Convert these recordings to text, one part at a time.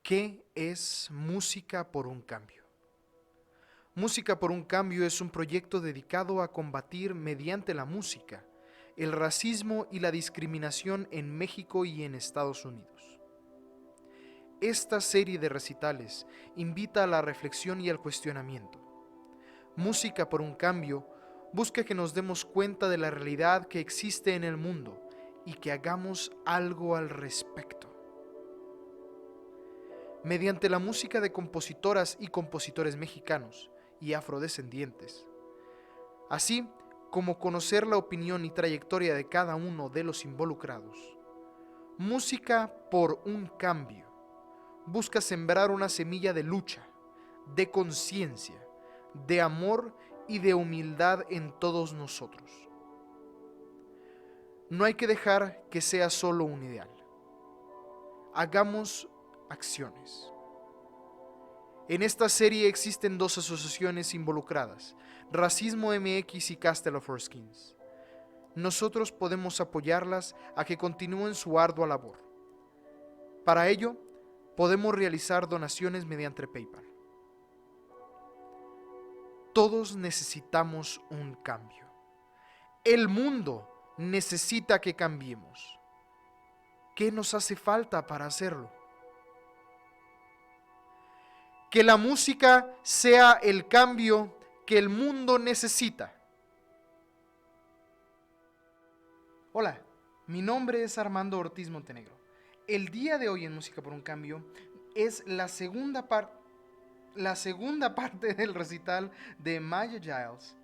¿Qué es Música por un Cambio? Música por un Cambio es un proyecto dedicado a combatir mediante la música el racismo y la discriminación en México y en Estados Unidos. Esta serie de recitales invita a la reflexión y al cuestionamiento. Música por un Cambio busca que nos demos cuenta de la realidad que existe en el mundo y que hagamos algo al respecto. Mediante la música de compositoras y compositores mexicanos y afrodescendientes, así como conocer la opinión y trayectoria de cada uno de los involucrados. Música por un Cambio busca sembrar una semilla de lucha, de conciencia, de amor y de humildad en todos nosotros. No hay que dejar que sea solo un ideal. Hagamos acciones. En esta serie existen dos asociaciones involucradas, Racismo MX y Castle of Skins. Nosotros podemos apoyarlas a que continúen su ardua labor. Para ello, podemos realizar donaciones mediante PayPal. Todos necesitamos un cambio. El mundo necesita que cambiemos. ¿Qué nos hace falta para hacerlo? Que la música sea el cambio que el mundo necesita. Hola, mi nombre es Armando Ortiz Montenegro. El día de hoy en Música por un Cambio es la segunda parte del recital de Maya Giles,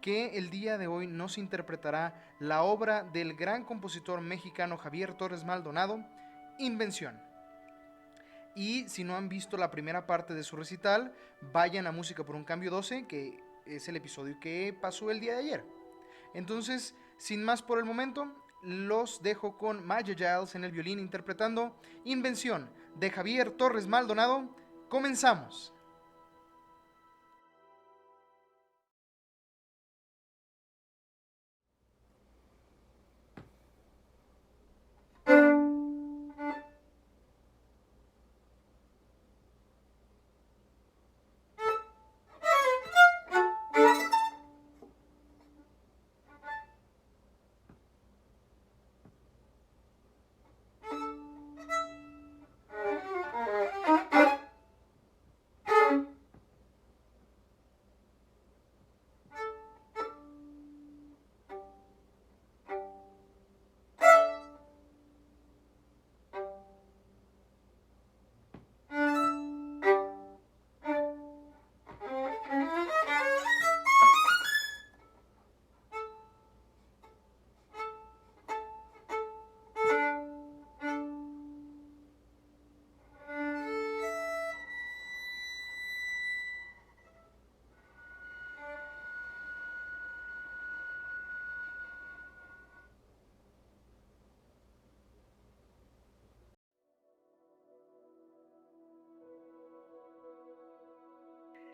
que el día de hoy nos interpretará la obra del gran compositor mexicano Javier Torres Maldonado, Invención. Y si no han visto la primera parte de su recital, vayan a Música por un Cambio 12, que es el episodio que pasó el día de ayer. Entonces, sin más por el momento, los dejo con Maya Giles en el violín interpretando Invención de Javier Torres Maldonado. ¡Comenzamos!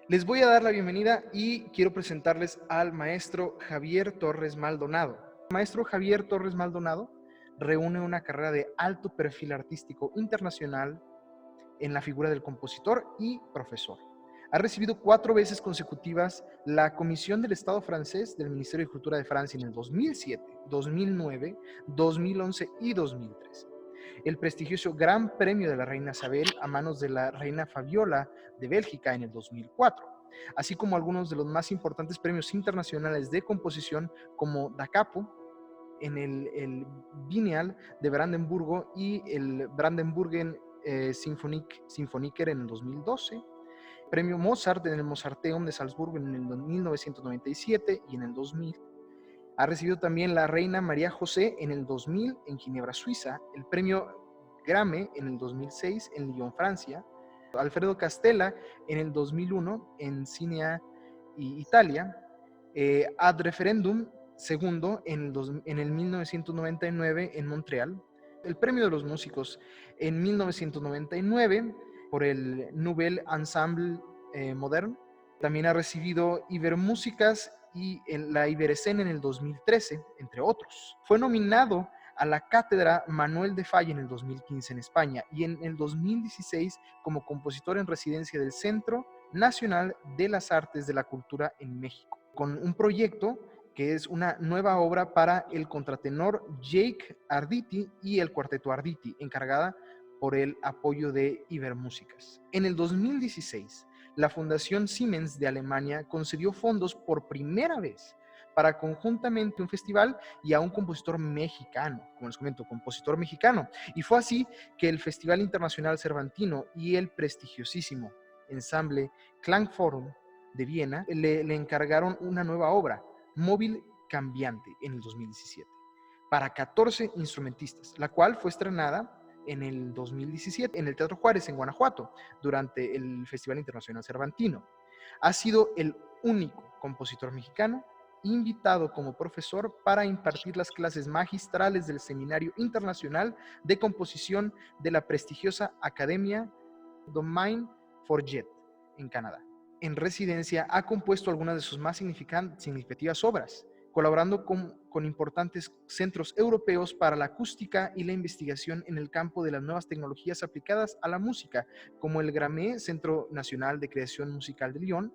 Les voy a dar la bienvenida y quiero presentarles al maestro Javier Torres Maldonado. El maestro Javier Torres Maldonado reúne una carrera de alto perfil artístico internacional en la figura del compositor y profesor. Ha recibido 4 veces consecutivas la Comisión del Estado francés del Ministerio de Cultura de Francia en el 2007, 2009, 2011 y 2013. El prestigioso Gran Premio de la Reina Isabel a manos de la Reina Fabiola de Bélgica en el 2004, así como algunos de los más importantes premios internacionales de composición como Da Capo en el Bienal de Brandenburgo y el Brandenburgen Sinfoniker en el 2012, premio Mozart en el Mozarteum de Salzburgo en el 1997 y en el 2000. Ha recibido también la Reina María José en el 2000 en Ginebra, Suiza, el premio Grammy en el 2006 en Lyon, Francia, Alfredo Castella en el 2001 en Cinea, Italia, Ad Referendum segundo en el 1999 en Montreal, el premio de los músicos en 1999 por el Nouvelle Ensemble Moderne. También ha recibido Ibermúsicas y la Iberescen en el 2013, entre otros. Fue nominado a la Cátedra Manuel de Falla en el 2015 en España y en el 2016 como compositor en residencia del Centro Nacional de las Artes de la Cultura en México, con un proyecto que es una nueva obra para el contratenor Jake Arditi y el cuarteto Arditi, encargada por el apoyo de Ibermúsicas. En el 2016, la Fundación Siemens de Alemania concedió fondos por primera vez para conjuntamente un festival y a un compositor mexicano, como les comento, compositor mexicano. Y fue así que el Festival Internacional Cervantino y el prestigiosísimo ensamble Klangforum de Viena le encargaron una nueva obra, Móvil Cambiante, en el 2017, para 14 instrumentistas, la cual fue estrenada en el 2017 en el Teatro Juárez, en Guanajuato, durante el Festival Internacional Cervantino. Ha sido el único compositor mexicano invitado como profesor para impartir las clases magistrales del Seminario Internacional de Composición de la prestigiosa Academia Domaine Forget en Canadá. En residencia ha compuesto algunas de sus más significativas obras, colaborando con importantes centros europeos para la acústica y la investigación en el campo de las nuevas tecnologías aplicadas a la música, como el GRAME, Centro Nacional de Creación Musical de Lyon,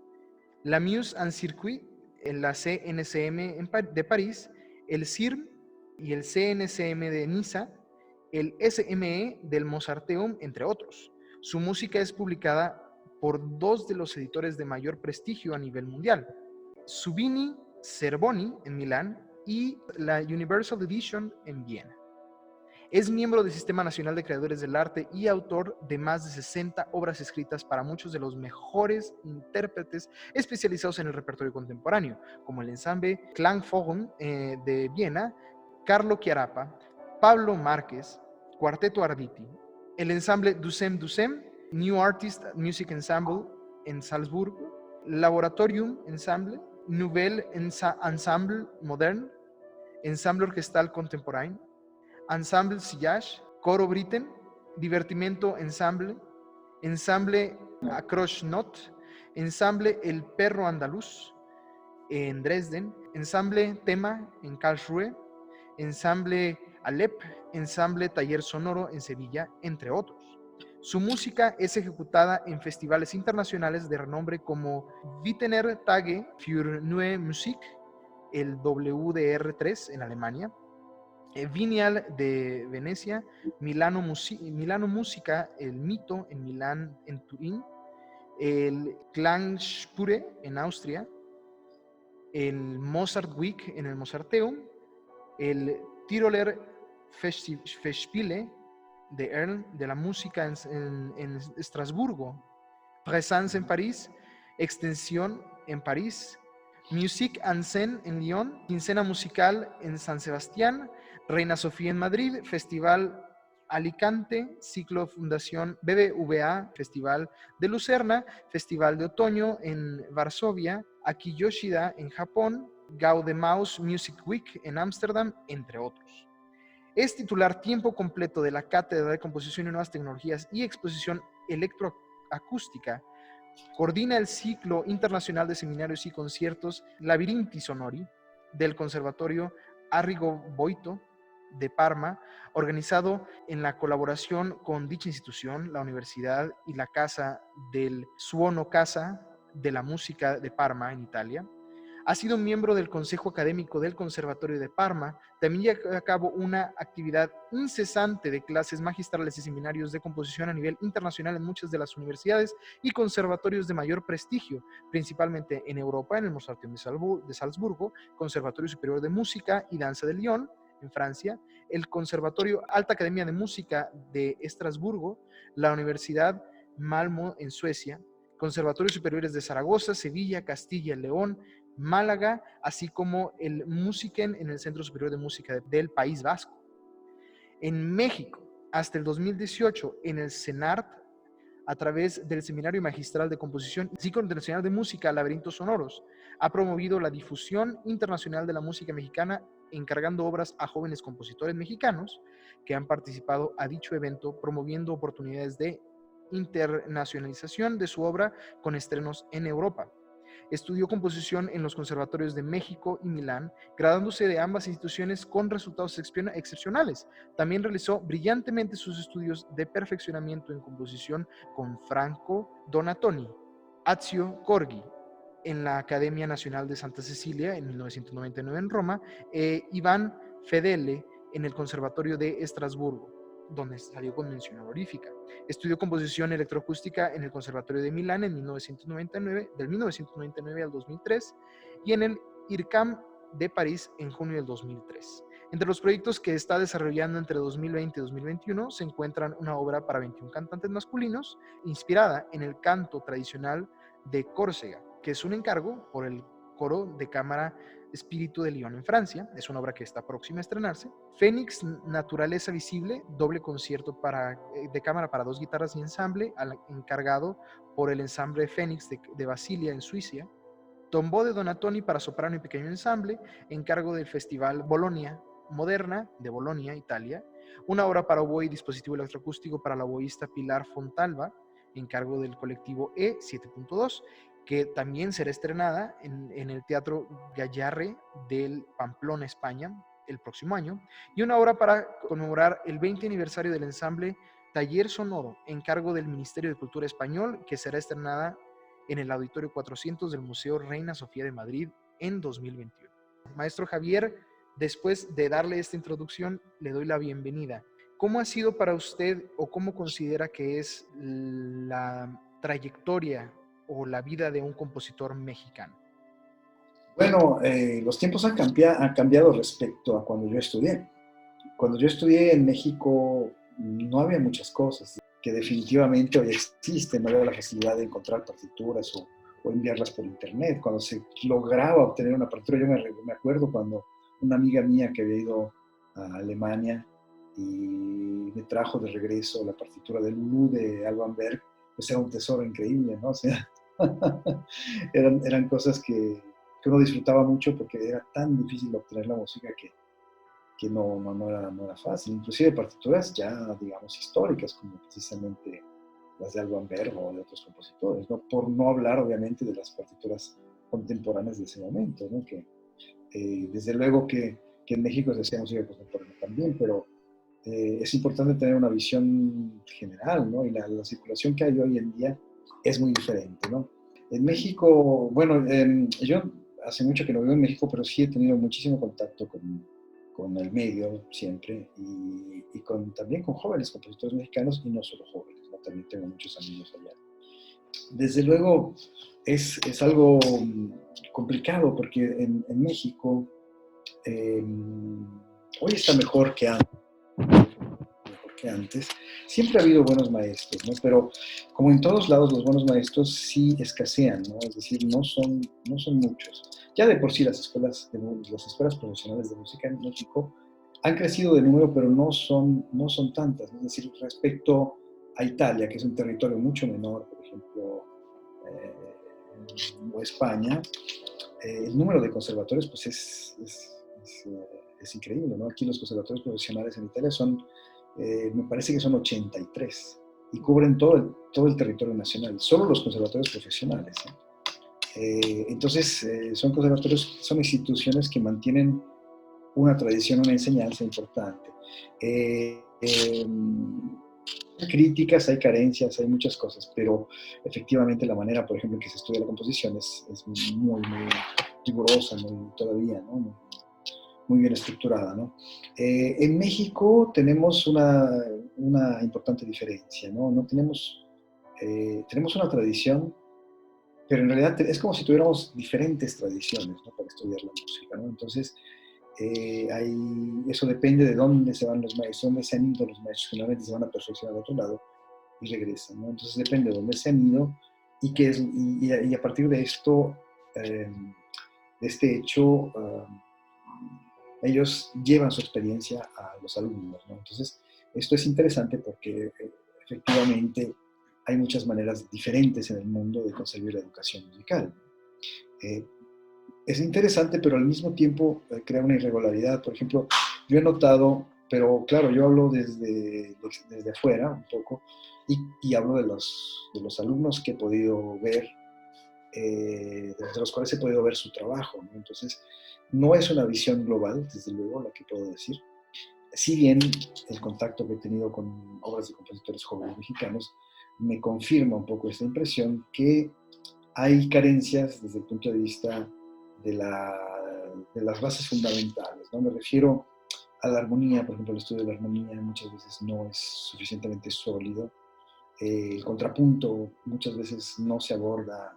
la Muse and Circuit, la CNCM de París, el CIRM y el CNCM de Niza, el SME del Mozarteum, entre otros. Su música es publicada por dos de los editores de mayor prestigio a nivel mundial, Subini Zerboni en Milán y la Universal Edition en Viena. Es miembro del Sistema Nacional de Creadores del Arte y autor de más de 60 obras escritas para muchos de los mejores intérpretes especializados en el repertorio contemporáneo, como el ensamble Klangforum de Viena, Carlo Chiarapa, Pablo Márquez, Cuarteto Arditi, el ensamble Dussem Dussem, New Artist Music Ensemble en Salzburgo, Laboratorium Ensemble, Nouvelle Ensemble Moderne, Ensemble Orquestal Contemporain, Ensemble Sillage, Coro Britten, Divertimento Ensemble, Ensemble Accroche Not, Ensamble El Perro Andaluz en Dresden, Ensamble Tema en Karlsruhe, Ensamble Alep, Ensamble Taller Sonoro en Sevilla, entre otros. Su música es ejecutada en festivales internacionales de renombre como Wiener Tage für Neue Musik, el WDR3 en Alemania, Vinyl de Venecia, Milano Musica, el Mito en Milán, en Turín, el Klangspure en Austria, el Mozart Week en el Mozarteum, el Tiroler Festspiele de Erl, de la música en Estrasburgo, Présence en París, Extensión en París, Musique en Scène en Lyon, Quincena Musical en San Sebastián, Reina Sofía en Madrid, Festival Alicante, Ciclo Fundación BBVA, Festival de Lucerna, Festival de Otoño en Varsovia, Akiyoshida en Japón, Gaudemaus Music Week en Ámsterdam, entre otros. Es titular tiempo completo de la Cátedra de Composición y Nuevas Tecnologías y Exposición Electroacústica. Coordina el ciclo internacional de seminarios y conciertos Labirinti Sonori del Conservatorio Arrigo Boito de Parma, organizado en la colaboración con dicha institución, la universidad y la Casa del Suono Casa de la Música de Parma, en Italia. Ha sido miembro del Consejo Académico del Conservatorio de Parma. También lleva a cabo una actividad incesante de clases magistrales y seminarios de composición a nivel internacional en muchas de las universidades y conservatorios de mayor prestigio, principalmente en Europa, en el Mozarteum de Salzburgo, Conservatorio Superior de Música y Danza de Lyon, en Francia, el Conservatorio Alta Academia de Música de Estrasburgo, la Universidad Malmö en Suecia, Conservatorios Superiores de Zaragoza, Sevilla, Castilla y León, Málaga, así como el Musiken en el Centro Superior de Música del País Vasco. En México, hasta el 2018, en el CENART, a través del Seminario Magistral de Composición y Ciclo Internacional de Música Laberintos Sonoros, ha promovido la difusión internacional de la música mexicana, encargando obras a jóvenes compositores mexicanos que han participado a dicho evento, promoviendo oportunidades de internacionalización de su obra con estrenos en Europa. Estudió composición en los conservatorios de México y Milán, graduándose de ambas instituciones con resultados excepcionales. También realizó brillantemente sus estudios de perfeccionamiento en composición con Franco Donatoni, Ezio Corgi en la Academia Nacional de Santa Cecilia en 1999 en Roma, Iván Fedele en el Conservatorio de Estrasburgo, donde salió con mención honorífica. Estudió composición electroacústica en el Conservatorio de Milán en 1999, del 1999 al 2003, y en el IRCAM de París en junio del 2003. Entre los proyectos que está desarrollando entre 2020 y 2021 se encuentran una obra para 21 cantantes masculinos, inspirada en el canto tradicional de Córcega, que es un encargo por el coro de cámara Espíritu de Lyon en Francia. Es una obra que está próxima a estrenarse. Fénix, Naturaleza Visible, doble concierto de cámara para 2 guitarras y ensamble, encargado por el ensamble Fénix de Basilia en Suiza. Tombeau de Donatoni para soprano y pequeño ensamble, encargo del Festival Bolonia Moderna de Bolonia, Italia. Una obra para oboe y dispositivo electroacústico para la oboísta Pilar Fontalba, encargo del colectivo E7.2, que también será estrenada en el Teatro Gallarre del Pamplona, España, el próximo año. Y una obra para conmemorar el 20 aniversario del ensamble Taller Sonoro, encargo del Ministerio de Cultura Español, que será estrenada en el Auditorio 400 del Museo Reina Sofía de Madrid en 2021. Maestro Javier, después de darle esta introducción, le doy la bienvenida. ¿Cómo ha sido para usted o cómo considera que es la trayectoria o la vida de un compositor mexicano? Bueno, los tiempos han cambiado respecto a cuando yo estudié. Cuando yo estudié en México no había muchas cosas que definitivamente hoy existen. No había la facilidad de encontrar partituras o enviarlas por internet. Cuando se lograba obtener una partitura, yo me acuerdo cuando una amiga mía que había ido a Alemania y me trajo de regreso la partitura de Lulú de Alban Berg, pues era un tesoro increíble, ¿no? O sea, eran cosas que uno disfrutaba mucho porque era tan difícil obtener la música que no era fácil. Inclusive partituras ya, digamos, históricas, como precisamente las de Alban Berg o de otros compositores, ¿no? Por no hablar, obviamente, de las partituras contemporáneas de ese momento, ¿no? Que desde luego que en México se hacía música contemporánea también, pero es importante tener una visión general, ¿no? Y la circulación que hay hoy en día es muy diferente, ¿no? En México, bueno, yo hace mucho que no vivo en México, pero sí he tenido muchísimo contacto con el medio siempre y también con jóvenes compositores mexicanos y no solo jóvenes, ¿no? También tengo muchos amigos allá. Desde luego es algo complicado porque en México hoy está mejor que antes. Siempre ha habido buenos maestros, ¿no? Pero como en todos lados los buenos maestros sí escasean, ¿no? Es decir, no son muchos. Ya de por sí las escuelas profesionales de música en México han crecido de número, pero no son tantas, ¿no? Es decir, respecto a Italia, que es un territorio mucho menor, por ejemplo, o España, el número de conservatorios pues es increíble, ¿no? Aquí los conservatorios profesionales en Italia son, me parece que son 83 y cubren todo el territorio nacional, solo los conservatorios profesionales, ¿no? Entonces, son conservatorios, son instituciones que mantienen una tradición, una enseñanza importante. Hay críticas, hay carencias, hay muchas cosas, pero efectivamente la manera, por ejemplo, en que se estudia la composición es muy rigurosa, todavía, ¿no? Muy bien estructurada, ¿no? En México tenemos una importante diferencia, ¿no? No tenemos, tenemos una tradición, pero en realidad es como si tuviéramos diferentes tradiciones, ¿no? Para estudiar la música, ¿no? Entonces, eso depende de dónde se van los maestros, dónde se han ido los maestros, generalmente se van a perfeccionar a otro lado y regresan, ¿no? Entonces depende de dónde se han ido y a partir de esto, de este hecho, ellos llevan su experiencia a los alumnos, ¿no? Entonces, esto es interesante porque efectivamente hay muchas maneras diferentes en el mundo de concebir la educación musical. Es interesante, pero al mismo tiempo crea una irregularidad. Por ejemplo, yo he notado, pero claro, yo hablo desde afuera un poco y hablo de los alumnos que he podido ver desde los cuales he podido ver su trabajo, ¿no? Entonces, no es una visión global, desde luego, la que puedo decir. Si bien el contacto que he tenido con obras de compositores jóvenes mexicanos me confirma un poco esta impresión que hay carencias desde el punto de vista de, de las bases fundamentales, ¿no? Me refiero a la armonía, por ejemplo, el estudio de la armonía muchas veces no es suficientemente sólido. El contrapunto muchas veces no se aborda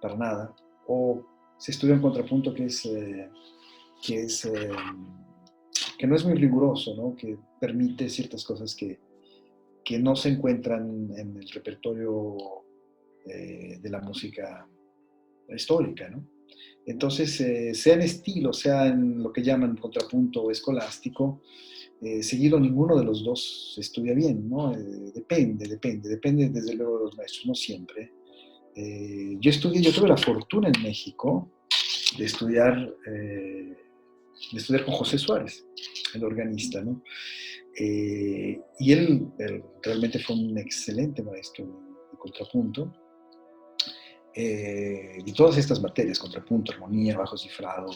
para nada, o se estudia un contrapunto que, es, que no es muy riguroso, ¿no? Que permite ciertas cosas que no se encuentran en el repertorio de la música histórica, ¿no? Entonces, sea en estilo, sea en lo que llaman contrapunto o escolástico, seguido ninguno de los dos se estudia bien, ¿no? Depende desde luego de los maestros, no siempre. Yo tuve la fortuna en México de estudiar, con José Suárez, el organista, ¿no? Y él realmente fue un excelente maestro de contrapunto. Y todas estas materias, contrapunto, armonía, bajo cifrado,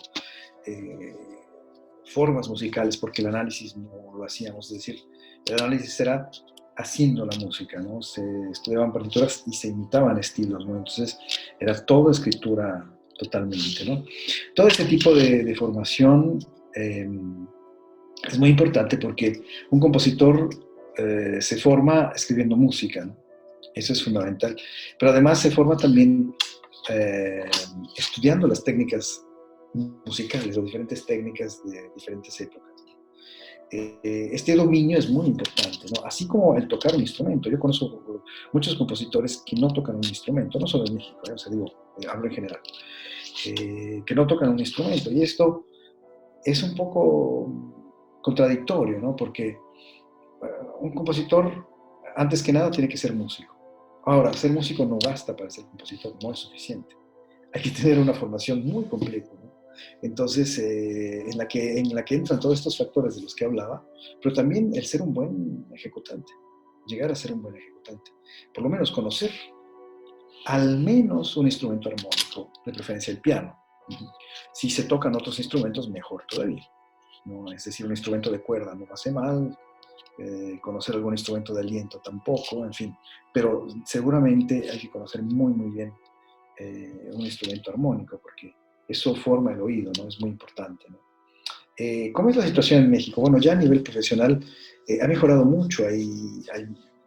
formas musicales, porque el análisis no lo hacíamos, es decir, el análisis era haciendo la música, ¿no? Se estudiaban partituras y se imitaban estilos, ¿no? Entonces era todo escritura totalmente, ¿no? Todo este tipo de formación es muy importante porque un compositor se forma escribiendo música, ¿no? Eso es fundamental. Pero además se forma también estudiando las técnicas musicales o diferentes técnicas de diferentes épocas. Este dominio es muy importante, ¿no? Así como el tocar un instrumento. Yo conozco muchos compositores que no tocan un instrumento, no solo en México, o sea, digo, hablo en general, que no tocan un instrumento. Y esto es un poco contradictorio, ¿no? Porque un compositor, antes que nada, tiene que ser músico. Ahora, ser músico no basta para ser compositor, no es suficiente. Hay que tener una formación muy completa, ¿no? Entonces, en la que entran todos estos factores de los que hablaba, pero también el ser un buen ejecutante, llegar a ser un buen ejecutante. Por lo menos conocer al menos un instrumento armónico, de preferencia el piano. Si se tocan otros instrumentos, mejor todavía, ¿no? Es decir, un instrumento de cuerda no hace mal, conocer algún instrumento de aliento tampoco, en fin, pero seguramente hay que conocer muy, muy bien un instrumento armónico, porque eso forma el oído, ¿no? Es muy importante, ¿no? ¿Cómo es la situación en México? Bueno, ya a nivel profesional ha mejorado mucho.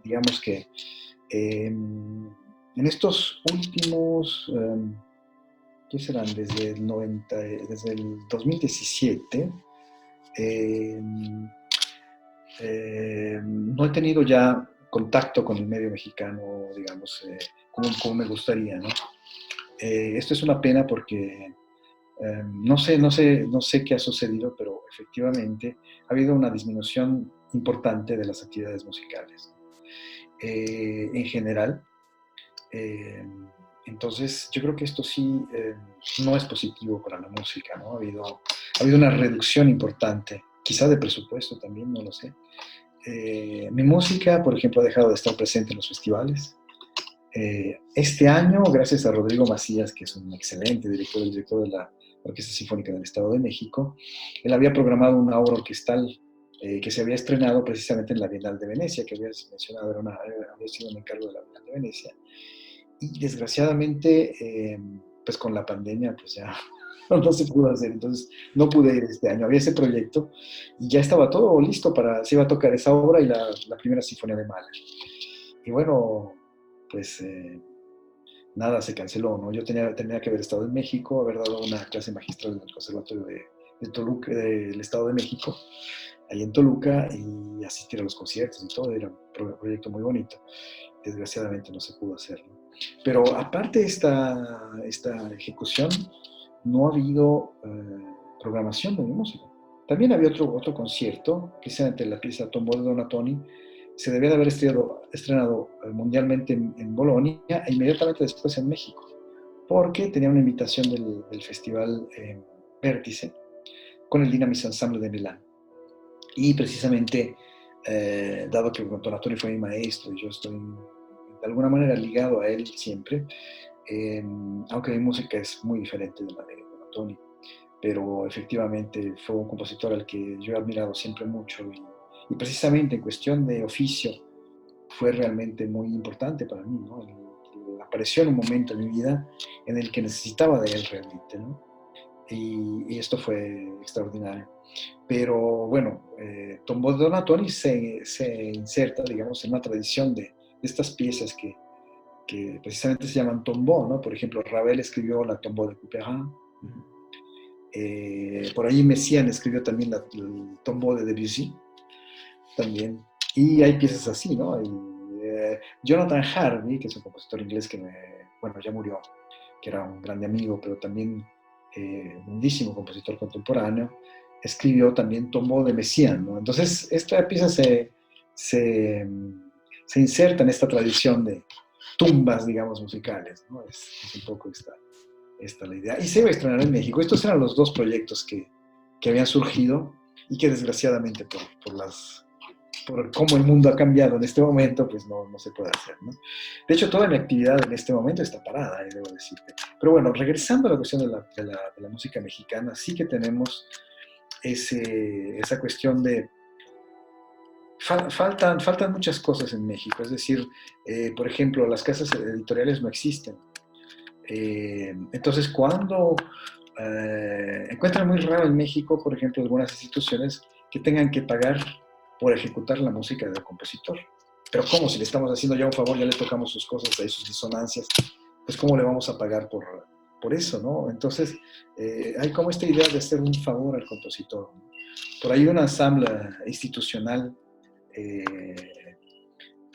Digamos que en estos últimos, ¿qué serán? Desde el 2017, no he tenido ya contacto con el medio mexicano, digamos, como me gustaría, ¿no? Esto es una pena porque no sé qué ha sucedido, pero efectivamente ha habido una disminución importante de las actividades musicales en general. Entonces, yo creo que esto sí no es positivo para la música, ¿no? Ha habido una reducción importante, quizá de presupuesto también, no lo sé. Mi música, por ejemplo, ha dejado de estar presente en los festivales. Este año, gracias a Rodrigo Macías, que es un excelente director de la Orquesta Sinfónica del Estado de México, él había programado una obra orquestal que se había estrenado precisamente en la Bienal de Venecia, que habías mencionado, había sido un encargo de la Bienal de Venecia. Y desgraciadamente, pues con la pandemia, pues ya no se pudo hacer, entonces no pude ir este año. Había ese proyecto y ya estaba todo listo se iba a tocar esa obra y la primera sinfonía de Mahler. Y bueno, pues nada, se canceló, ¿no? Yo tenía que haber estado en México, haber dado una clase magistral en el Conservatorio de Toluca, del Estado de México, ahí en Toluca, y asistir a los conciertos y todo, era un proyecto muy bonito. Desgraciadamente no se pudo hacer, ¿no? Pero aparte de esta ejecución, no ha habido programación de mi música. También había otro concierto, precisamente la pieza Tombeau de Donatoni, se debía de haber estrenado mundialmente en Bolonia e inmediatamente después en México, porque tenía una invitación del Festival Vértice con el Dynamis Ensemble de Milán. Y precisamente, dado que Donatoni fue mi maestro y yo estoy de alguna manera ligado a él siempre, aunque mi música es muy diferente de la de Donatoni, pero efectivamente fue un compositor al que yo he admirado siempre mucho y precisamente en cuestión de oficio fue realmente muy importante para mí, ¿no? Apareció en un momento en mi vida en el que necesitaba de él realmente, ¿no? Y esto fue extraordinario. Pero bueno, Tombo de Donatoni se inserta, digamos, en una tradición de estas piezas que precisamente se llaman tombeau, ¿no? Por ejemplo, Ravel escribió la Tombeau de Couperin, por ahí Messiaen escribió también el Tombeau de Debussy, también. Y hay piezas así, ¿no? Jonathan Harvey, que es un compositor inglés bueno, ya murió, que era un grande amigo, pero también lindísimo compositor contemporáneo, escribió también Tombeau de Messiaen, ¿no? Entonces, esta pieza se, se inserta en esta tradición de tumbas, digamos, musicales, ¿no? Es un poco esta la idea. Y se iba a estrenar en México. Estos eran los dos proyectos que habían surgido y que desgraciadamente por cómo el mundo ha cambiado en este momento, pues no se puede hacer, ¿no? De hecho, toda mi actividad en este momento está parada, debo decirte. Pero bueno, regresando a la cuestión de la música mexicana, sí que tenemos esa cuestión de... Faltan muchas cosas en México, es decir, por ejemplo, las casas editoriales no existen. Entonces, cuando encuentran muy raro en México, por ejemplo, algunas instituciones que tengan que pagar por ejecutar la música del compositor. Pero ¿cómo? Si le estamos haciendo ya un favor, ya le tocamos sus cosas, ahí sus disonancias, pues ¿cómo le vamos a pagar por eso, no? Entonces, hay como esta idea de hacer un favor al compositor, ¿no? Por ahí una asamblea institucional eh,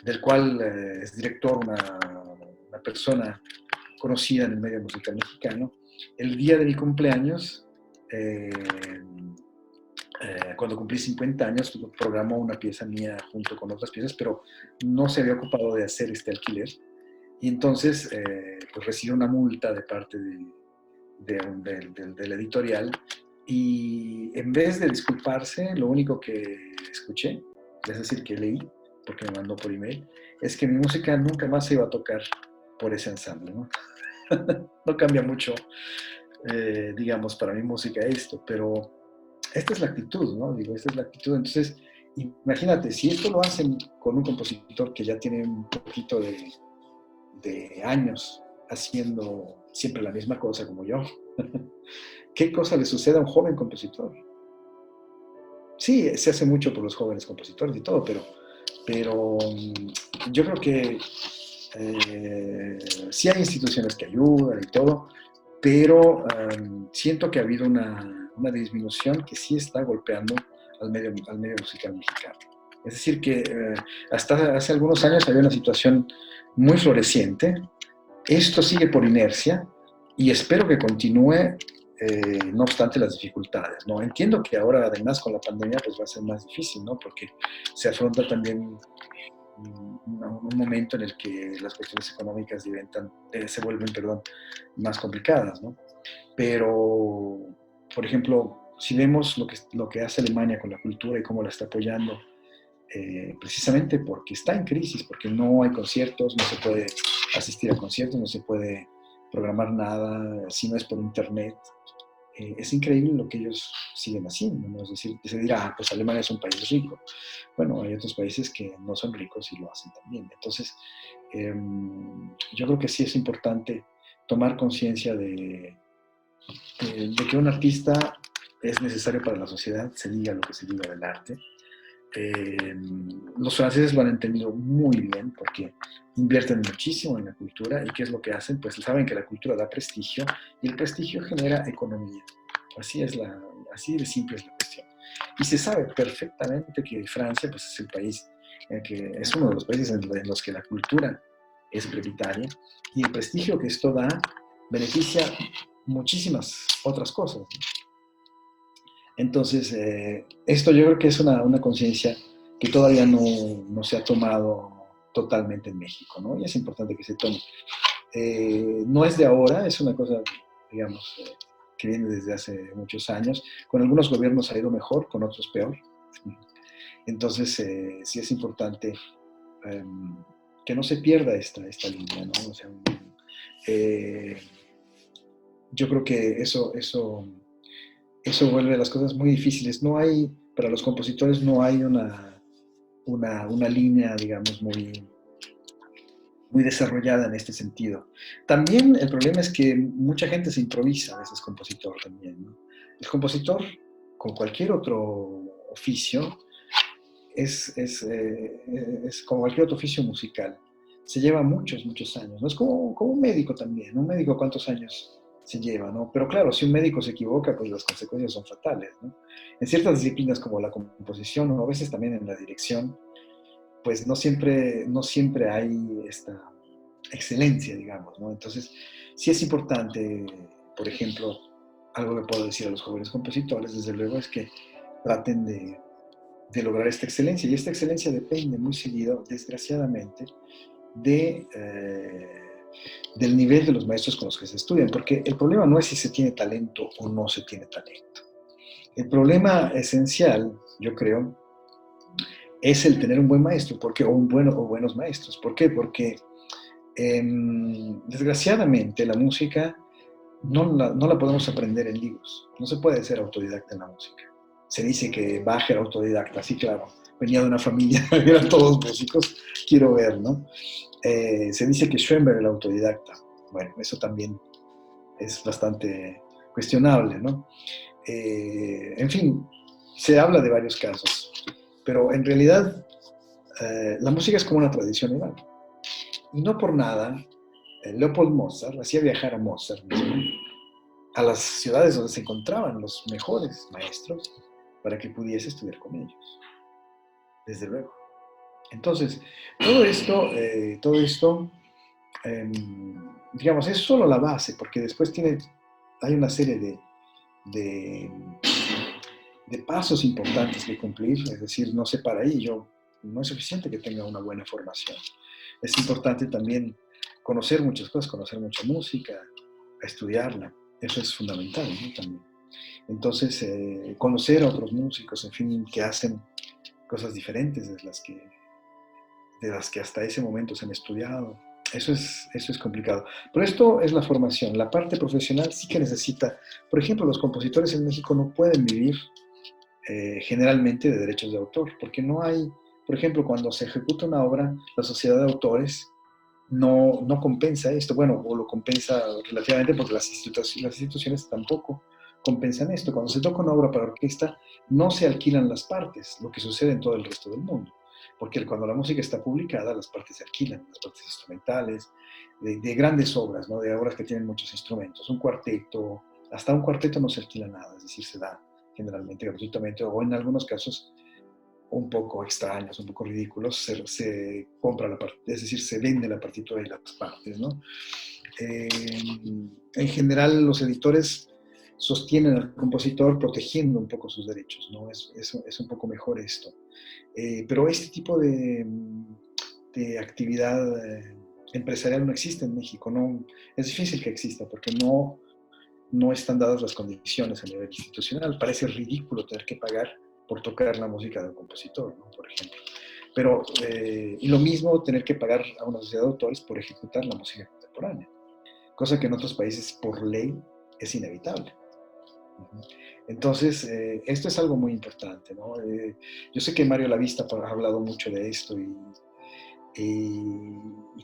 del cual es director una persona conocida en el medio musical mexicano, el día de mi cumpleaños, cuando cumplí 50 años, programó una pieza mía junto con otras piezas, pero no se había ocupado de hacer este alquiler. Y entonces, pues recibí una multa de parte del editorial y en vez de disculparse, lo único que escuché, es decir, que leí, porque me mandó por email, es que mi música nunca más se iba a tocar por ese ensamble, ¿no? No cambia mucho, digamos, para mi música esto, pero esta es la actitud, ¿no? Digo, esta es la actitud. Entonces, imagínate, si esto lo hacen con un compositor que ya tiene un poquito de años haciendo siempre la misma cosa como yo, ¿qué cosa le sucede a un joven compositor? Sí, se hace mucho por los jóvenes compositores y todo, pero yo creo que sí hay instituciones que ayudan y todo, pero siento que ha habido una disminución que sí está golpeando al medio musical mexicano. Es decir, que hasta hace algunos años había una situación muy floreciente. Esto sigue por inercia y espero que continúe, no obstante las dificultades, ¿no? Entiendo que ahora, además, con la pandemia, pues va a ser más difícil, ¿no? Porque se afronta también un momento en el que las cuestiones económicas se vuelven, perdón, más complicadas, ¿no? Pero, por ejemplo, si vemos lo que hace Alemania con la cultura y cómo la está apoyando, precisamente porque está en crisis, porque no hay conciertos, no se puede asistir a conciertos, no se puede programar nada si no es por internet. Es increíble lo que ellos siguen haciendo, ¿no? Es decir, se dirá, pues Alemania es un país rico. Bueno, hay otros países que no son ricos y lo hacen también. Entonces, yo creo que sí es importante tomar conciencia de que un artista es necesario para la sociedad, se diga lo que se diga del arte. Los franceses lo han entendido muy bien porque invierten muchísimo en la cultura y ¿qué es lo que hacen? Pues saben que la cultura da prestigio y el prestigio genera economía. Así de simple es la cuestión. Y se sabe perfectamente que Francia pues, es el país que es uno de los países en los que la cultura es prioritaria y el prestigio que esto da beneficia muchísimas otras cosas. Entonces, esto yo creo que es una conciencia que todavía no se ha tomado totalmente en México, ¿no? Y es importante que se tome. No es de ahora, es una cosa, digamos, que viene desde hace muchos años. Con algunos gobiernos ha ido mejor, con otros peor. Entonces, sí es importante que no se pierda esta línea, ¿no? O sea, Eh, yo creo que eso vuelve las cosas muy difíciles. No hay, para los compositores no hay una línea, digamos, muy desarrollada en este sentido. También el problema es que mucha gente se improvisa, a veces compositor también, ¿no? El compositor, con cualquier otro oficio, es como cualquier otro oficio musical. Se lleva muchos, muchos años, ¿no? Es como un médico también. Un médico, ¿cuántos años se lleva, no? Pero claro, si un médico se equivoca, pues las consecuencias son fatales, ¿no? En ciertas disciplinas como la composición, o a veces también en la dirección, pues no siempre hay esta excelencia, digamos, ¿no? Entonces, sí es importante, por ejemplo, algo que puedo decir a los jóvenes compositores, desde luego, es que traten de lograr esta excelencia. Y esta excelencia depende muy seguido, desgraciadamente, de, del nivel de los maestros con los que se estudian, porque el problema no es si se tiene talento o no se tiene talento. El problema esencial, yo creo, es el tener un buen maestro, o buenos maestros. ¿Por qué? Porque desgraciadamente la música no la podemos aprender en libros. No se puede ser autodidacta en la música. Se dice que Bach era autodidacta, sí, claro. Venía de una familia, eran todos músicos, quiero ver, ¿no? Se dice que Schoenberg era autodidacta. Bueno, eso también es bastante cuestionable, ¿no? En fin, se habla de varios casos, pero en realidad la música es como una tradición oral. Y no por nada, Leopold Mozart hacía viajar a Mozart mismo a las ciudades donde se encontraban los mejores maestros para que pudiese estudiar con ellos, desde luego. Entonces, todo esto digamos, es solo la base, porque después hay una serie de, de pasos importantes que cumplir, es decir, no se para ahí, no es suficiente que tenga una buena formación. Es importante también conocer muchas cosas, conocer mucha música, estudiarla, eso es fundamental, ¿no? También. Entonces, conocer a otros músicos, en fin, que hacen cosas diferentes de las que hasta ese momento se han estudiado. Eso es complicado. Pero esto es la formación. La parte profesional sí que necesita, por ejemplo, los compositores en México no pueden vivir generalmente de derechos de autor, porque no hay, por ejemplo, cuando se ejecuta una obra, la sociedad de autores no compensa esto. Bueno, o lo compensa relativamente porque las instituciones tampoco compensan esto. Cuando se toca una obra para orquesta, no se alquilan las partes, lo que sucede en todo el resto del mundo. Porque cuando la música está publicada, las partes se alquilan, las partes instrumentales, de grandes obras, ¿no? De obras que tienen muchos instrumentos. Hasta un cuarteto no se alquila nada, es decir, se da generalmente gratuitamente, o en algunos casos un poco extraños, un poco ridículos, se compra la parte, es decir, se vende la partitura y las partes, ¿no? En general, los editores sostienen al compositor protegiendo un poco sus derechos, ¿no? Es un poco mejor esto. Pero este tipo de actividad empresarial no existe en México, no, es difícil que exista porque no están dadas las condiciones a nivel institucional. Parece ridículo tener que pagar por tocar la música de un compositor, ¿no? Por ejemplo. Pero, y lo mismo tener que pagar a una sociedad de autores por ejecutar la música contemporánea, cosa que en otros países por ley es inevitable. Entonces, esto es algo muy importante, ¿no? Yo sé que Mario Lavista ha hablado mucho de esto y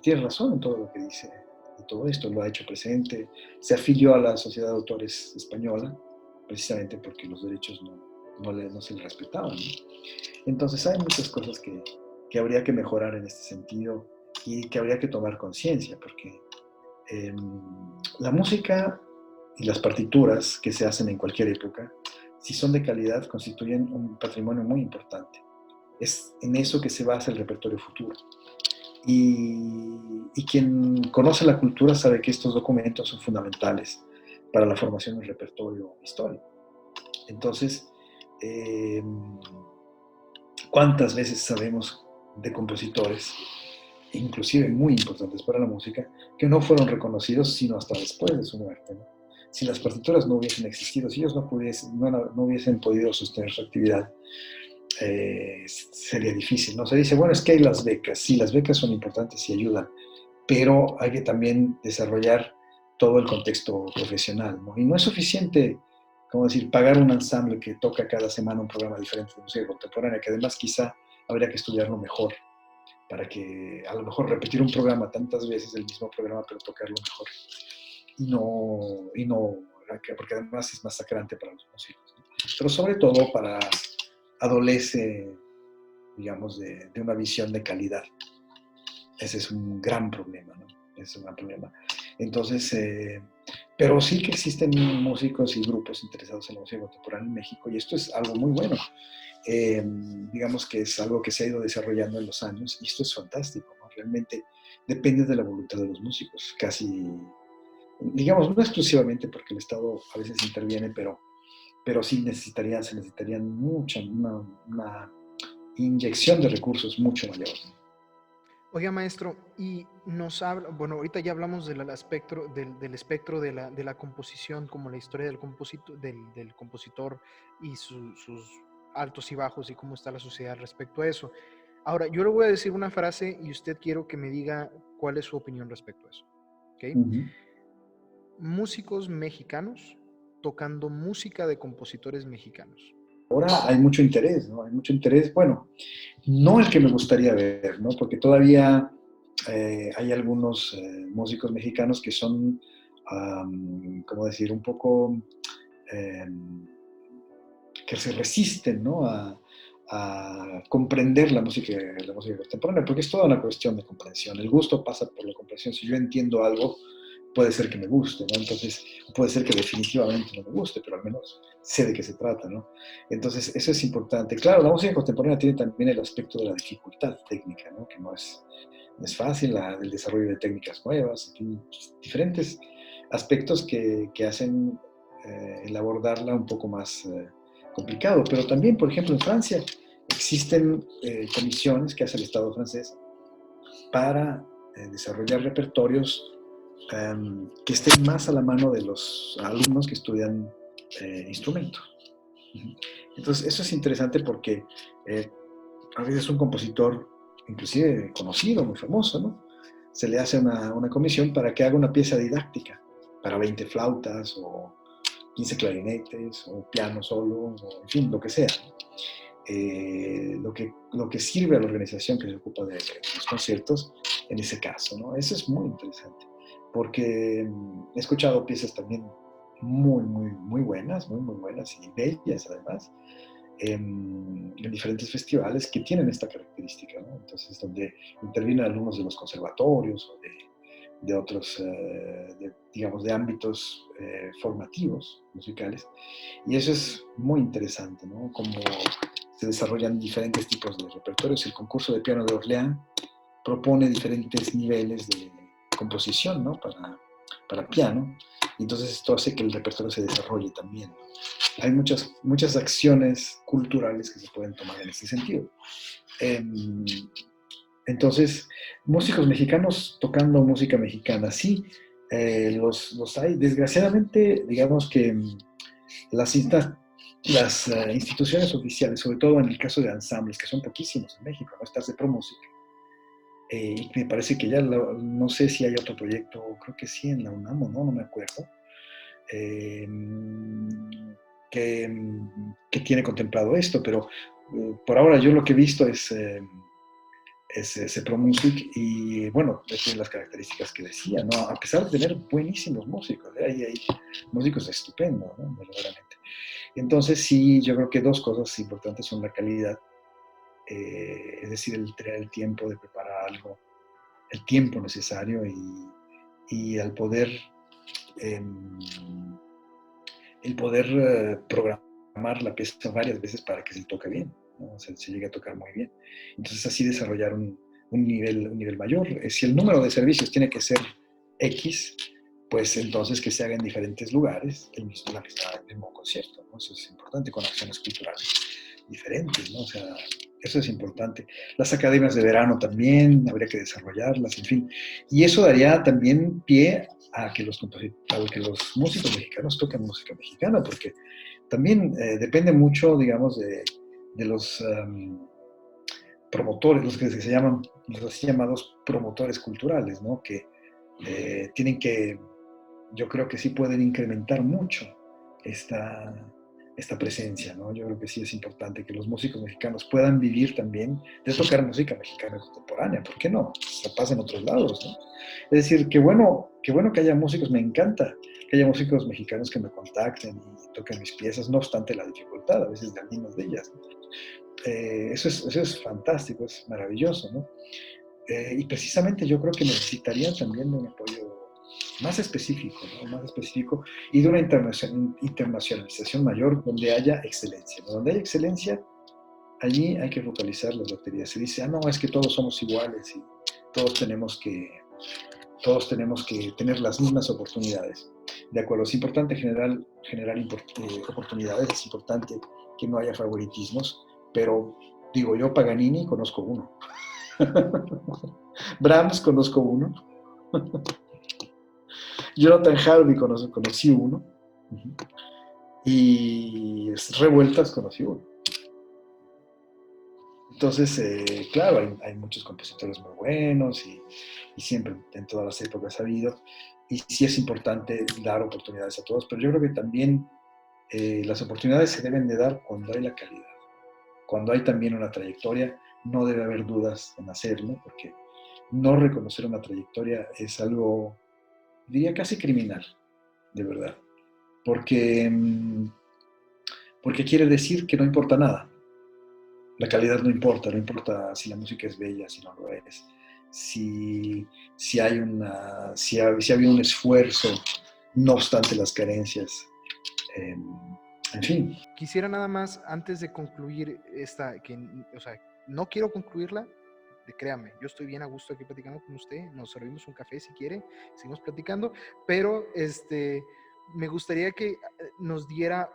tiene razón en todo lo que dice de todo esto, lo ha hecho presente, se afilió a la Sociedad de Autores Española, precisamente porque los derechos no se les respetaban, ¿no? Entonces hay muchas cosas que habría que mejorar en este sentido y que habría que tomar conciencia, porque la música y las partituras que se hacen en cualquier época, si son de calidad, constituyen un patrimonio muy importante. Es en eso que se basa el repertorio futuro. Y quien conoce la cultura sabe que estos documentos son fundamentales para la formación del repertorio histórico. Entonces, ¿cuántas veces sabemos de compositores, inclusive muy importantes para la música, que no fueron reconocidos sino hasta después de su muerte, ¿no? Si las partituras no hubiesen existido, si ellos no hubiesen podido sostener su actividad, sería difícil, ¿no? Se dice, bueno, es que hay las becas. Sí, las becas son importantes y ayudan, pero hay que también desarrollar todo el contexto profesional, ¿no? Y no es suficiente, como decir, pagar un ensamble que toca cada semana un programa diferente de música contemporánea, que además quizá habría que estudiarlo mejor, para que a lo mejor repetir un programa tantas veces, el mismo programa, pero tocarlo mejor. Y no, porque además es masacrante para los músicos, ¿no? Pero sobre todo para adolece, digamos, de una visión de calidad. Ese es un gran problema, ¿no? Es un gran problema. Entonces, pero sí que existen músicos y grupos interesados en la música contemporánea en México, y esto es algo muy bueno. Digamos que es algo que se ha ido desarrollando en los años, y esto es fantástico, ¿no? Realmente depende de la voluntad de los músicos, casi, digamos, no exclusivamente porque el Estado a veces interviene, pero sí se necesitarían una inyección de recursos mucho mayor, ¿no? Oiga, maestro, y nos habla, bueno, ahorita ya hablamos del espectro de la composición, como la historia del compositor y sus altos y bajos y cómo está la sociedad respecto a eso. Ahora, yo le voy a decir una frase y usted quiero que me diga cuál es su opinión respecto a eso. ¿Ok? Uh-huh. Músicos mexicanos tocando música de compositores mexicanos. Ahora hay mucho interés, ¿no? Hay mucho interés, bueno, no el que me gustaría ver, ¿no? Porque todavía hay algunos músicos mexicanos que son, ¿cómo decir?, un poco que se resisten, ¿no? A comprender la música contemporánea, porque es toda una cuestión de comprensión. El gusto pasa por la comprensión. Si yo entiendo algo, puede ser que me guste, ¿no? Entonces, puede ser que definitivamente no me guste, pero al menos sé de qué se trata, ¿no? Entonces, eso es importante. Claro, la música contemporánea tiene también el aspecto de la dificultad técnica, ¿no? Que no es fácil, el desarrollo de técnicas nuevas, diferentes aspectos que hacen el abordarla un poco más complicado. Pero también, por ejemplo, en Francia existen comisiones que hace el Estado francés para desarrollar repertorios que estén más a la mano de los alumnos que estudian instrumentos. Entonces, eso es interesante porque a veces un compositor, inclusive conocido, muy famoso, ¿no? Se le hace una comisión para que haga una pieza didáctica para 20 flautas o 15 clarinetes o piano solo, o en fin, lo que sea. Lo que sirve a la organización que se ocupa de los conciertos en ese caso, ¿no? Eso es muy interesante, porque he escuchado piezas también muy, muy, muy buenas y bellas además, en diferentes festivales que tienen esta característica, ¿no? Entonces, donde intervienen alumnos de los conservatorios o de otros, digamos, de ámbitos formativos musicales. Y eso es muy interesante, ¿no? Como se desarrollan diferentes tipos de repertorios. El concurso de piano de Orleans propone diferentes niveles de composición, ¿no? Para piano. Y entonces esto hace que el repertorio se desarrolle también, ¿no? Hay muchas acciones culturales que se pueden tomar en ese sentido. Entonces, músicos mexicanos tocando música mexicana, sí, los hay. Desgraciadamente, digamos que las instituciones oficiales, sobre todo en el caso de ensambles, que son poquísimos en México, ¿no? Estas de ProMusic, y me parece que ya, no sé si hay otro proyecto, creo que sí en la UNAM, no me acuerdo, eh, que tiene contemplado esto, pero por ahora yo lo que he visto es ProMusic, y bueno, tiene las características que decía, ¿no? A pesar de tener buenísimos músicos, hay músicos estupendos, ¿no? Verdaderamente. Entonces sí, yo creo que dos cosas importantes son la calidad, es decir, el tener el tiempo de preparar algo, el tiempo necesario, y eh, el poder programar la pieza varias veces para que se toque bien, ¿no? O sea, se llegue a tocar muy bien. Entonces así desarrollar un nivel mayor. Si el número de servicios tiene que ser X, pues entonces que se haga en diferentes lugares el mismo concierto, ¿no? Eso es importante, con acciones culturales diferentes, ¿no? O sea, eso es importante. Las academias de verano también habría que desarrollarlas, en fin. Y eso daría también pie a que los músicos mexicanos toquen música mexicana, porque también depende mucho, digamos, de los promotores, los que se llaman, los así llamados promotores culturales, ¿no? Que tienen que, yo creo que sí pueden incrementar mucho esta, esta presencia, ¿no? Yo creo que sí es importante que los músicos mexicanos puedan vivir también de tocar música mexicana contemporánea, ¿por qué no? Se pasa en otros lados, ¿no? Es decir, qué bueno que haya músicos, me encanta que haya músicos mexicanos que me contacten y toquen mis piezas, no obstante la dificultad a veces de algunas de ellas, ¿no? Eso es fantástico, es maravilloso, ¿no? Y precisamente yo creo que necesitaría también de un apoyo más específico, ¿no? Más específico y de una internacionalización mayor donde haya excelencia, ¿no? Donde haya excelencia, allí hay que focalizar las baterías. Se dice, ah, no, es que todos somos iguales y todos tenemos que, todos tenemos que tener las mismas oportunidades. De acuerdo, es importante generar oportunidades, es importante que no haya favoritismos, pero digo yo, Paganini conozco uno, Brahms conozco uno, Jonathan Harvey conocí uno, y Revueltas conocí uno. Entonces, claro, hay muchos compositores muy buenos y siempre en todas las épocas ha habido, y sí es importante dar oportunidades a todos, pero yo creo que también las oportunidades se deben de dar cuando hay la calidad, cuando hay también una trayectoria, no debe haber dudas en hacerlo, porque no reconocer una trayectoria es algo, diría, casi criminal, de verdad, porque, porque quiere decir que no importa nada. La calidad no importa, no importa si la música es bella, si no lo es, si ha habido un esfuerzo, no obstante las carencias. Eh, en fin. Quisiera nada más, antes de concluir o sea, no quiero concluirla, créame, yo estoy bien a gusto aquí platicando con usted, nos servimos un café si quiere, seguimos platicando, pero me gustaría que nos diera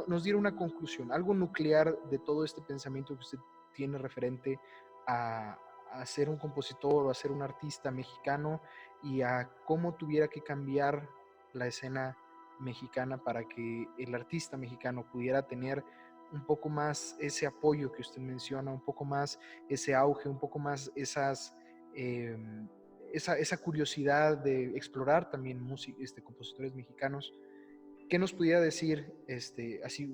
nos diera una conclusión, algo nuclear de todo este pensamiento que usted tiene referente a ser un compositor o a ser un artista mexicano y a cómo tuviera que cambiar la escena mexicana para que el artista mexicano pudiera tener un poco más ese apoyo que usted menciona, un poco más ese auge, un poco más esa curiosidad de explorar también compositores mexicanos. ¿Qué nos pudiera decir así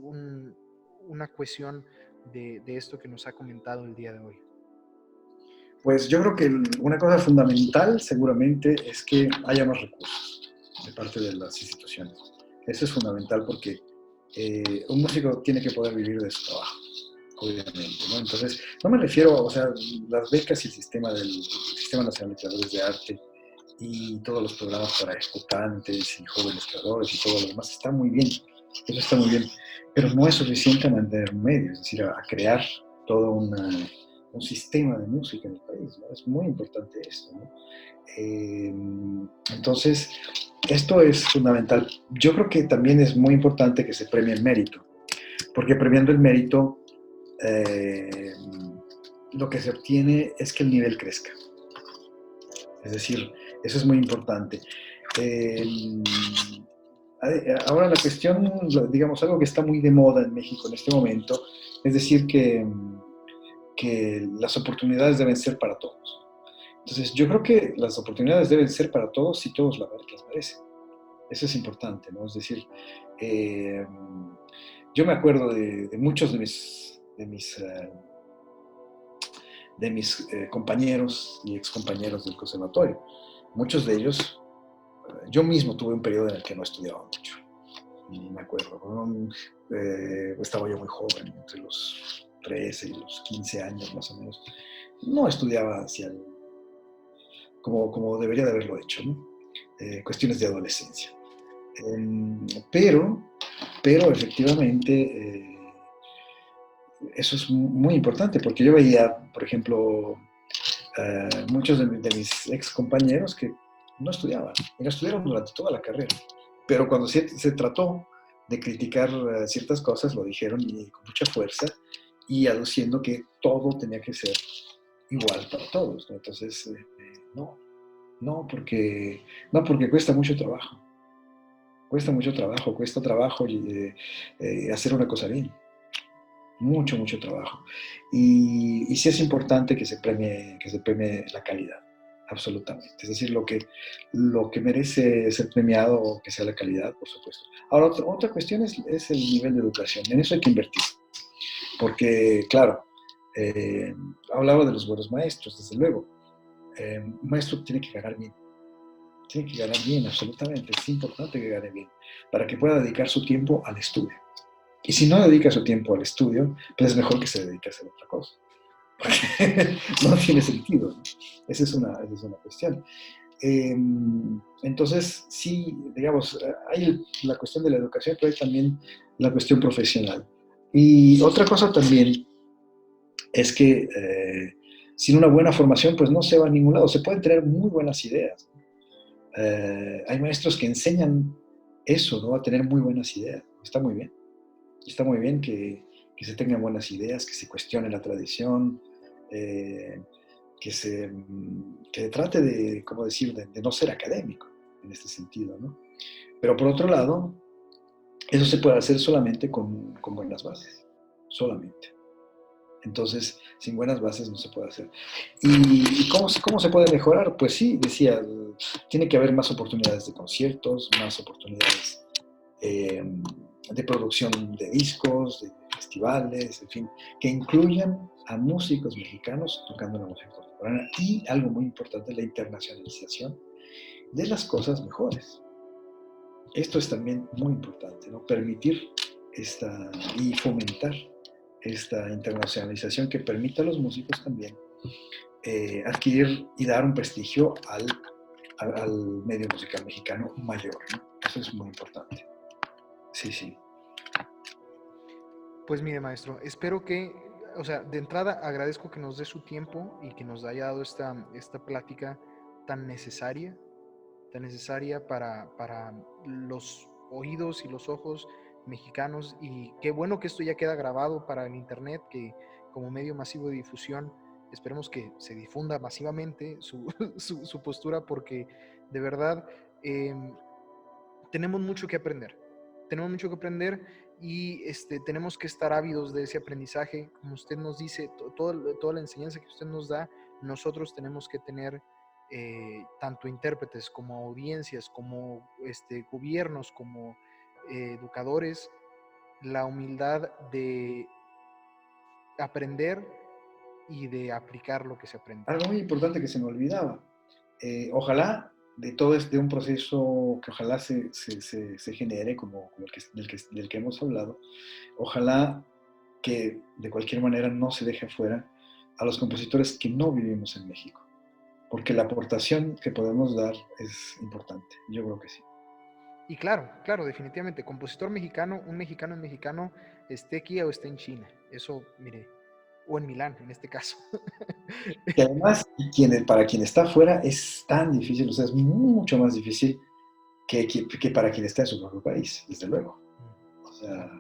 una cuestión de esto que nos ha comentado el día de hoy? Pues yo creo que una cosa fundamental seguramente es que haya más recursos de parte de las instituciones. Eso es fundamental porque un músico tiene que poder vivir de su trabajo, obviamente, ¿no? Entonces, no me refiero, o sea, las becas y el sistema Sistema Nacional de Creadores de Arte y todos los programas para ejecutantes y jóvenes creadores y todo lo demás está muy bien, eso está muy bien, pero no es suficiente a mantener medios, es decir, a crear todo un sistema de música en el país, ¿no? Es muy importante esto, ¿no? Entonces, esto es fundamental. Yo creo que también es muy importante que se premie el mérito, porque premiando el mérito, lo que se obtiene es que el nivel crezca. Es decir, eso es muy importante. Ahora la cuestión, digamos, algo que está muy de moda en México en este momento, es decir, que las oportunidades deben ser para todos. Entonces, yo creo que las oportunidades deben ser para todos y todos las merecen. Eso es importante, ¿no? Es decir, yo me acuerdo de muchos de mis compañeros y excompañeros del conservatorio. Muchos de ellos, yo mismo tuve un periodo en el que no estudiaba mucho. Y me acuerdo, ¿no? Estaba yo muy joven, entre los 13 y los 15 años más o menos. No estudiaba como debería de haberlo hecho, ¿no? Cuestiones de adolescencia. Pero efectivamente, eso es muy importante, porque yo veía, por ejemplo, muchos de mis ex compañeros que no estudiaban, y no estudiaron durante toda la carrera, pero cuando se trató de criticar ciertas cosas, lo dijeron y con mucha fuerza, y aduciendo que todo tenía que ser igual para todos, ¿no? Entonces, no, porque cuesta mucho trabajo. Cuesta trabajo hacer una cosa bien. mucho, mucho trabajo. Y sí es importante que se premie la calidad, absolutamente. Es decir, lo que merece ser premiado, que sea la calidad, por supuesto. Ahora, otra cuestión es el nivel de educación. En eso hay que invertir, porque, claro, eh, hablaba de los buenos maestros, desde luego. Un maestro tiene que ganar bien, absolutamente. Es importante que gane bien, para que pueda dedicar su tiempo al estudio. Y si no dedica su tiempo al estudio, pues es mejor que se dedique a hacer otra cosa. Porque no tiene sentido, ¿no? Esa es una cuestión. Eh, entonces, sí, digamos, hay la cuestión de la educación, pero hay también la cuestión profesional. Y otra cosa también es que sin una buena formación, pues no se va a ningún lado. Se pueden tener muy buenas ideas. Hay maestros que enseñan eso, ¿no? A tener muy buenas ideas. Está muy bien. Está muy bien que se tengan buenas ideas, que se cuestione la tradición, eh, que trate de, ¿cómo decir?, de no ser académico en este sentido, ¿no? Pero por otro lado, eso se puede hacer solamente con buenas bases, solamente. Entonces, sin buenas bases no se puede hacer. ¿Y cómo se puede mejorar? Pues sí, decía, tiene que haber más oportunidades de conciertos, más oportunidades eh, de producción de discos, de festivales, en fin, que incluyan a músicos mexicanos tocando la música contemporánea y, algo muy importante, la internacionalización de las cosas mejores. Esto es también muy importante, ¿no? Permitir y fomentar esta internacionalización que permita a los músicos también adquirir y dar un prestigio al medio musical mexicano mayor, ¿no? Eso es muy importante. Sí, sí. Pues mire, maestro, espero que, o sea, de entrada agradezco que nos dé su tiempo y que nos haya dado esta plática tan necesaria, para los oídos y los ojos mexicanos. Y qué bueno que esto ya queda grabado para el Internet, que como medio masivo de difusión, esperemos que se difunda masivamente su postura, porque de verdad eh, tenemos mucho que aprender. Tenemos mucho que aprender y tenemos que estar ávidos de ese aprendizaje. Como usted nos dice, toda la enseñanza que usted nos da, nosotros tenemos que tener tanto intérpretes como audiencias, como gobiernos, como educadores, la humildad de aprender y de aplicar lo que se aprende. Algo muy importante que se me olvidaba. Ojalá de todo este un proceso que ojalá se genere como del que hemos hablado, ojalá que de cualquier manera no se deje fuera a los compositores que no vivimos en México, porque la aportación que podemos dar es importante, yo creo que sí. Y claro, claro, definitivamente, compositor mexicano, un mexicano en mexicano, esté aquí o esté en China. Eso, mire, o en Milán, en este caso. Y además, para quien está afuera es tan difícil, o sea, es mucho más difícil que para quien está en su propio país, desde luego. O sea,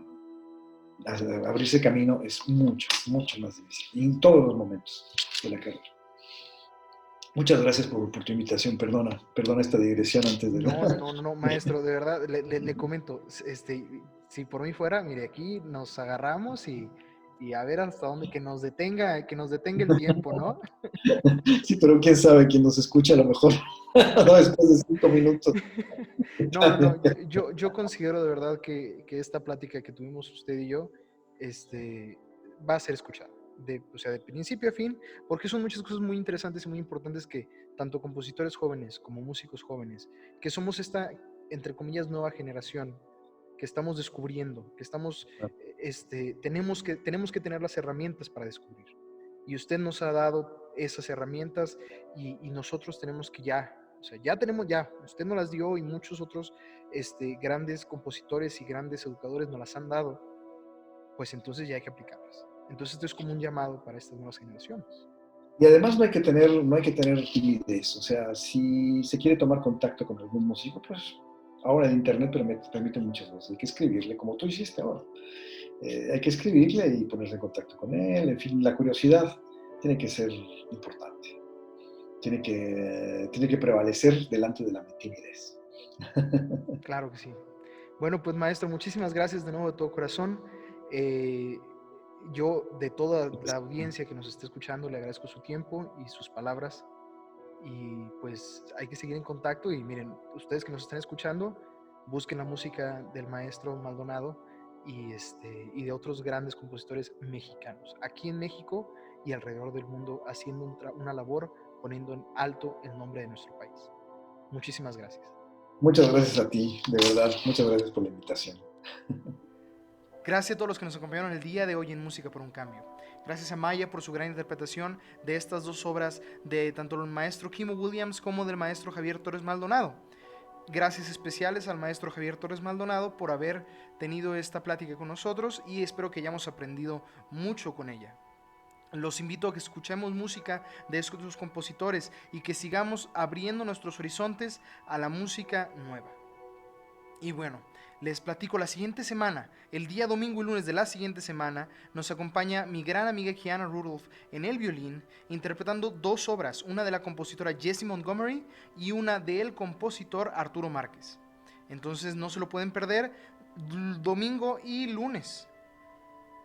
abrirse camino es mucho, mucho más difícil, en todos los momentos de la carrera. Muchas gracias por tu invitación, perdona esta digresión antes de No, no, la... no, no, no, maestro, de verdad, le comento, si por mí fuera, mire, aquí nos agarramos y a ver hasta dónde que nos detenga el tiempo, ¿no? Sí, pero quién sabe, quién nos escucha a lo mejor no después de 5 minutos. No, no, no, yo considero de verdad que esta plática que tuvimos usted y yo, va a ser escuchada, o sea, de principio a fin, porque son muchas cosas muy interesantes y muy importantes que tanto compositores jóvenes como músicos jóvenes, que somos esta, entre comillas, nueva generación, que estamos descubriendo, que estamos, tenemos que tener las herramientas para descubrir. Y usted nos ha dado esas herramientas y nosotros tenemos que ya, o sea, ya tenemos ya, usted nos las dio y muchos otros grandes compositores y grandes educadores nos las han dado, pues entonces ya hay que aplicarlas. Entonces esto es como un llamado para estas nuevas generaciones. Y además no hay que tener timidez, o sea, si se quiere tomar contacto con algún músico, pues ahora el internet permite muchas cosas, hay que escribirle como tú hiciste ahora. Hay que escribirle y ponerse en contacto con él, en fin, la curiosidad tiene que ser importante, tiene que prevalecer delante de la timidez. Claro que sí. Bueno, pues maestro, muchísimas gracias de nuevo de todo corazón. Eh, yo de toda la audiencia que nos está escuchando le agradezco su tiempo y sus palabras. Y pues hay que seguir en contacto y miren, ustedes que nos están escuchando, busquen la música del maestro Maldonado y de otros grandes compositores mexicanos, aquí en México y alrededor del mundo, haciendo una labor, poniendo en alto el nombre de nuestro país. Muchísimas gracias. Muchas gracias a ti, de verdad. Muchas gracias por la invitación. Gracias a todos los que nos acompañaron el día de hoy en Música por un Cambio. Gracias a Maya por su gran interpretación de estas dos obras de tanto el maestro Kimo Williams como del maestro Javier Torres Maldonado. Gracias especiales al maestro Javier Torres Maldonado por haber tenido esta plática con nosotros y espero que hayamos aprendido mucho con ella. Los invito a que escuchemos música de estos compositores y que sigamos abriendo nuestros horizontes a la música nueva. Y bueno, les platico, la siguiente semana, el día domingo y lunes de la siguiente semana, nos acompaña mi gran amiga Kiana Rudolph en el violín, interpretando dos obras, una de la compositora Jessie Montgomery y una del compositor Arturo Márquez. Entonces no se lo pueden perder, domingo y lunes.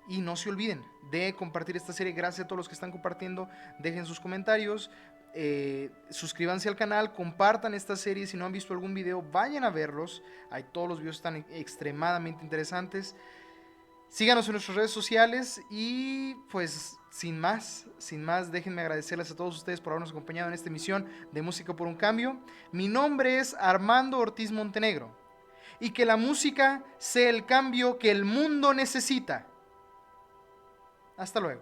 Y no se olviden de compartir esta serie. Gracias a todos los que están compartiendo. Dejen sus comentarios. Suscríbanse al canal. Compartan esta serie. Si no han visto algún video, vayan a verlos. Todos los videos están extremadamente interesantes. Síganos en nuestras redes sociales. Y pues sin más, déjenme agradecerles a todos ustedes por habernos acompañado en esta emisión de Música por un Cambio. Mi nombre es Armando Ortiz Montenegro. Y que la música sea el cambio que el mundo necesita. Hasta luego.